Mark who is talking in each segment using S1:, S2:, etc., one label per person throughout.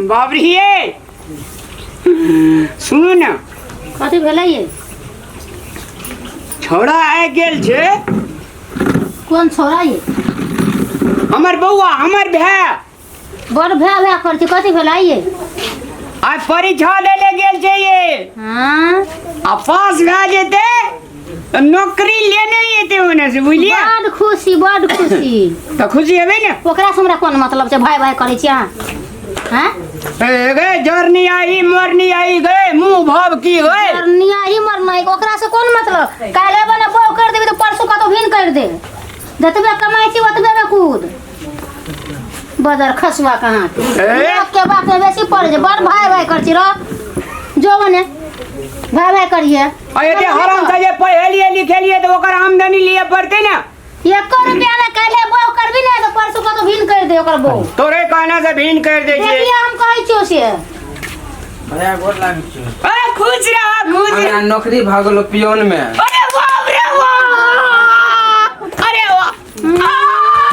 S1: बाबरी ये सुन
S2: कथी भेलै ये?
S1: छोड़ा आ गेल छे।
S2: कौन छोड़ा ये?
S1: हमर बउआ हमर भाई
S2: बड़ भाई कर छी। कथी भेलै ये?
S1: आज परीक्षा ले गेल छे ये।
S2: हां
S1: आ पास भए जेते तो नौकरी लेने जेते ओने से बुझलिए।
S2: बड़ खुशी
S1: तो खुशी हेबे ने।
S2: ओकरा से हमरा कोन मतलब छै? भाई भाई करै छी अहाँ? हैं
S1: ए गए जरनी आई मरनी आई गए मुंह भाव की गए
S2: जरनिया ही मरना है। ओकरा से कोन मतलब? काले बने बो कर देबे तो परसों का तो भिन कर दे। जतबे कमाई छी ओतबे में कूद। बदर खसवा कहां के बात में बेसी पड़ जे। बड़ भाई भाई कर छी रो जो बने भाई भाई करिए।
S1: अरे हराम से जे पढ़ेलिए लिखेलिए तो ओकर आमदनी लिए पड़ते ना।
S2: 1 रुपया ना काले बो करबी ना तो परसों का तो भिन कर दे ओकर बो।
S1: तोरे कहना से भिन कर दे छे।
S2: देखिए हम कहै छियो से
S3: अरे गोर लाग छी।
S1: ए खुश रह
S3: नौकरी भागलो पियोन में।
S1: अरे बाप रे वाह अरे वाह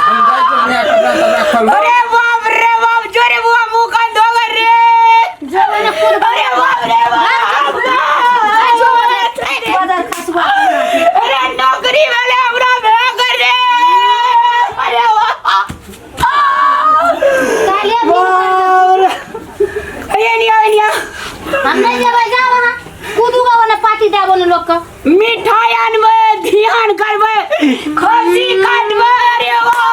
S3: हम जाय के नया कपड़ा सब रखल।
S1: अरे बाप रे बाप जोरे बुआ मुंह का दोगर रे
S2: जो मैंने खुद
S1: अरे बाप रे बाप
S2: जो मैंने बदर खसवा
S1: अरे नौकरी वाले हमरा भेजा कर रे अरे वाह
S2: काले
S1: बाप अरे निया
S2: हम नहीं जेबै जा वहां कूदूगा वाला पार्टी देबो न लोग का।
S1: मिठाई आनबे ध्यान करबे खसी काटबे अरे वाह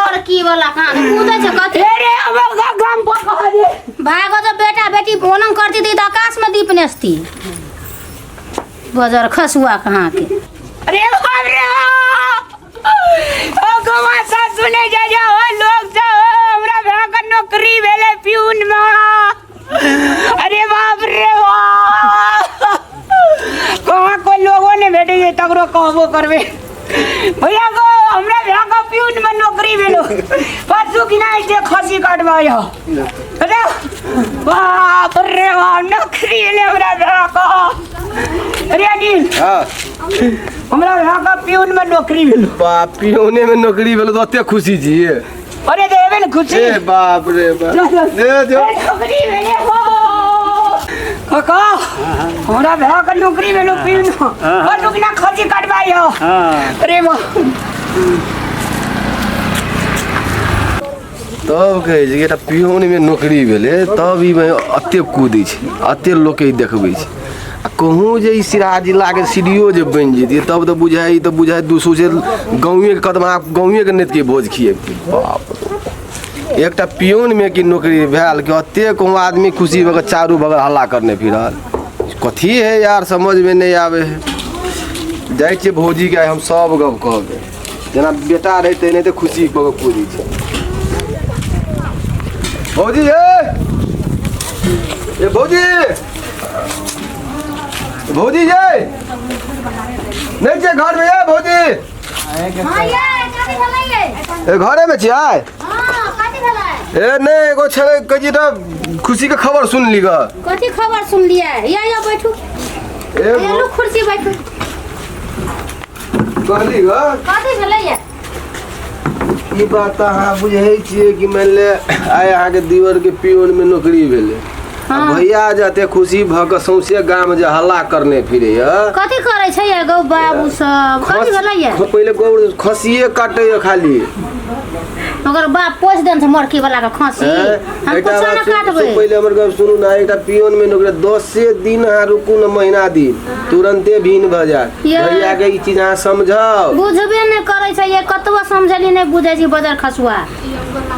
S2: और की वाला कहां कूदे छ कथी?
S1: अरे अब गम पका दे
S2: भागो तो बेटा बेटी ओनम करती थी तो आकाश में दीप नेसती। बजर खसुआ कहां के?
S1: अरे बाप रे ओ गवा सा सुने जा लोग जा हमरा भा का नौकरी भेले प्यून में। अरे बाप रे वाह कहाँ को लोगों ने भेटे जे तकरो कहबो करबे भैया को हमरा भा का प्यून में नौकरी भेलो परसों की ना जे खसी काटवायो। अरे बाप रे वाह नौकरी ले हमरा भा का। अरे अनिल
S4: हां
S1: हमरा भा का प्यून में नौकरी भेलो।
S4: बाप पियोने में नौकरी भेलो तो अते खुशी छी।
S1: अरे देवे न खुशी
S4: ए बाप रे बाप दे जो
S1: नौकरी भेले हो काका हमरा भा का नौकरी भेलो प्यून और लोग ना खसी काटवायो। अरे वाह
S4: तब कहे छै कि पियोन में नौकरी भेले तब ई में अते कूदै छै अते लोग के देखबै छै। आ कहूँ जे सिराहा जिला के सीडीओ जे बन जेतिए तब तो बुझाई 200 से गाँवे के कदमा गाँवे के नेत के भोज खिएबती। बाप एकटा पियोन में की नौकरी भेल कि अते कहूँ आदमी खुशी भऽ चारू बगल हल्ला करने फिरल। कथी है यार समझ में नहीं आवे है। जाइ छियै भौजी के हम सब गप कहबै जेना बेटा रहते नहीं तो खुशी भऽ कूदै छै। भौजी ए भौजी भौजी ये नहीं छे घर में ये भौजी
S2: हां ये कथी भेलै ये?
S4: ए घरे में छियै?
S2: हां कथी भेलै?
S4: ए नहीं एगो छले कजी त खुशी के खबर सुन ली ग।
S2: कथी खबर सुन लिया? या बैठू
S4: ए
S2: लो कुर्सी बैठू।
S4: कहली ग
S2: कथी भेलै ये?
S4: ई बात अहाँ बुझै छियै कि मान ले आय अहाँ के दीवर के पियोन में नौकरी भेले।
S2: हाँ।
S4: भैया जाते खुशी भ के सौंसे गांव में जे हल्ला करने फिरे
S2: कथी करे छै ये गौ बाबू सब? कथी भेलै ये?
S4: पहले गौ खसिए काटे खाली
S2: मगर बाप पोछ देन से मरकी वाला के खसी हम कुछ ना काटबै।
S4: पहले हमर गप सुनू ना एकटा पियोन में नौकरी 10 दिन अहाँ रुकू ना महीना दिन तुरंते भिन भ जाए। भैया के ई चीज अहाँ समझाओ।
S2: बुझबे नै करे छै ये कतबो समझली नै बुझै छी बजर खसुआ।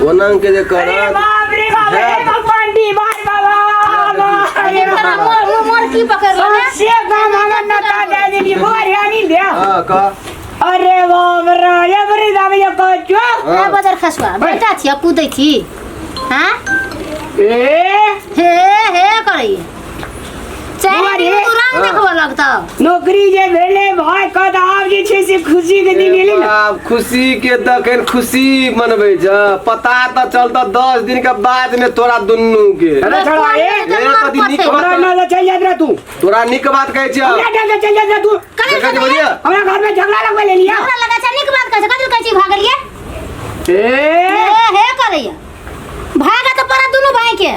S4: ओनंग के जे कर
S1: अरे बाप रे बाप रे पंडी मार बाबा
S2: अरे तोरा मोर की पकड़ ले
S1: से गाम हमर नता दे देली भोर यानी दे।
S4: हां का
S1: अरे बाप रे ये बड़ी दाबी ये कचो
S2: ना बजर खसुआ बेटा छी कूदै छी। हां
S1: ए
S2: हे करे चाहे रंग देखबो लगता
S1: नौकरी जे भेले भाई कद आब जे छै से खुशी के दिन एले ना।
S4: खुशी के तखन खुशी मनबै छ पता त चलता 10 दिन के बाद में तोरा दुन्नू के।
S1: अरे छोड़ा ए
S4: कदी निक
S1: हमरा
S4: बात
S1: ना चल जात रे तू
S4: तोरा निक बात कहै छ।
S1: हमरा डर चल जात रे तू
S4: देखै छ बढ़िया
S1: हमरा घर में झगड़ा लगबे ले लिया।
S2: हमरा लगा छै निक बात कहै छै कथि कहै छी भागलिए
S1: ए
S2: हे करैया भागा तो पड़ा दोनों भाई के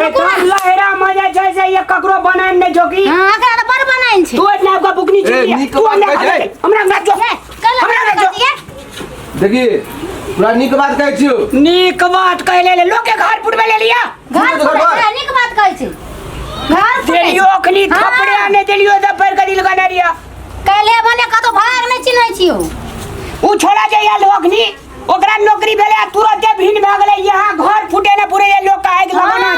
S1: ए तो लहरा मजा जैसे ये ककरो बनान ने जोगी
S2: हां एकरा त बड़ बनाइन छै
S1: तू ना का बुकनी
S4: ए,
S1: छी
S4: नीक
S1: तू
S4: बात
S1: ना
S4: कहै छै।
S1: हमरा ना जो
S2: कल
S1: हमरा ना जो
S4: देखिए पूरा नीक बात कहै छियो
S1: नीक बात कहले ले लोग के घर फुटबे ले लिया
S2: घर पर नीक बात कहै छै घर
S1: देलियो अखनी
S2: हाँ।
S1: थपड़े आने देलियो दफर का दिल गाना रिया
S2: काले बने कतो भाग नै चिन्है छियो
S1: उ छोड़ा जाइया लोग नी ओकरा नौकरी भेले तुरंत भिन भाग गले यहाँ घर फुटे ना पूरे ये लोग काहे के
S2: हाँ,
S1: लमना